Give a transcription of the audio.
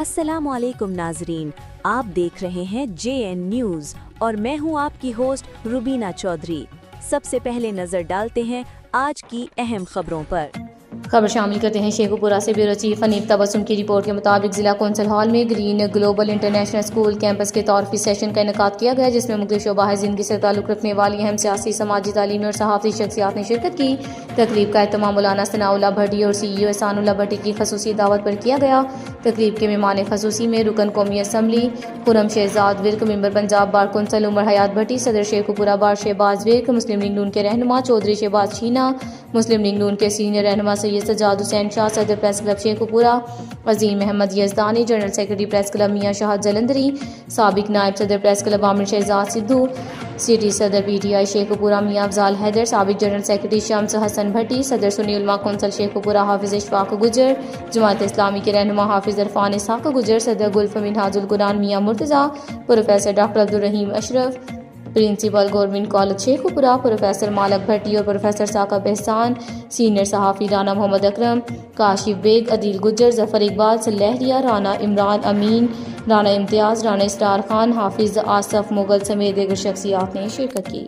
अस्सलाम वालेकुम नाजरीन, आप देख रहे हैं JN न्यूज़ और मैं हूं आपकी होस्ट रुबीना चौधरी। सबसे पहले नजर डालते हैं आज की अहम खबरों पर। खबर शामिल करते हैं शेखुपुरा से ब्यूरो चीफ हनीफ तबस्सुम की रिपोर्ट के मुताबिक जिला कौंसिल हॉल में green global international school campus के तारुफी सेशन का इनेकाद किया गया, जिसमें मुख्तलिफ शोबाह ज़िंदगी से ताल्लुक़ रखने वाली अहम सियासी, समाजी, तालीमी और सहाफ़ती शख्सियात ने शिरकत की। तकरीब का एहतमाम मौलाना सनाउल्लाह भट्टी और CEO एहसानुल्लाह भट्टी की खसूसी दावत पर किया गया। तकरीब के मेहमान खसूसी में रुकन कौमी assembly Khurram Shahzad Virk, member Punjab bar council Umar Hayat Bhatti, सदर शेखुपुरा बार शहबाज विर्क, मुस्लिम लीग नून के रहनुमा चौधरी शहबाज शीना, मुस्लिम लीग नून के सीनियर रहनुमा सैयद सज्जाद हुसैन शाह, सदर press club Sheikhupura Azeem Ahmed Yazdani, general secretary press club Mian Shahid Jalandhari, साबिक नायब सदर press club Aamir Shahzad Sidhu, city सदर PTI शेखुपुरा मियाँ अफजाल हैदर, साबिक जनरल सेक्रेटरी शम्स हसन भट्टी, सदर सुन्नी उलमा कौंसिल शेखुपुरा हाफिज इशफाक गुजर, जमात इस्लामी के रहनुमा हाफिज इरफान इसहाक गुजर, सदर Gulf Minhajul Quran Mian Murtaza, professor doctor Abdul Rahim Ashraf, principal government college Sheikhupura professor Malik Bhatti और प्रोफेसर साकब एहसान, सीनियर सहाफ़ी राना मोहम्मद अकरम, काशिफ बेग, अदील गुज्जर, जफर इकबाल, सलहरिया, राना इमरान अमीन, राना इम्तियाज़, राना इस्तार खान, हाफिज आसफ मुगल समेत दीगर शख्सियात ने शिरकत की।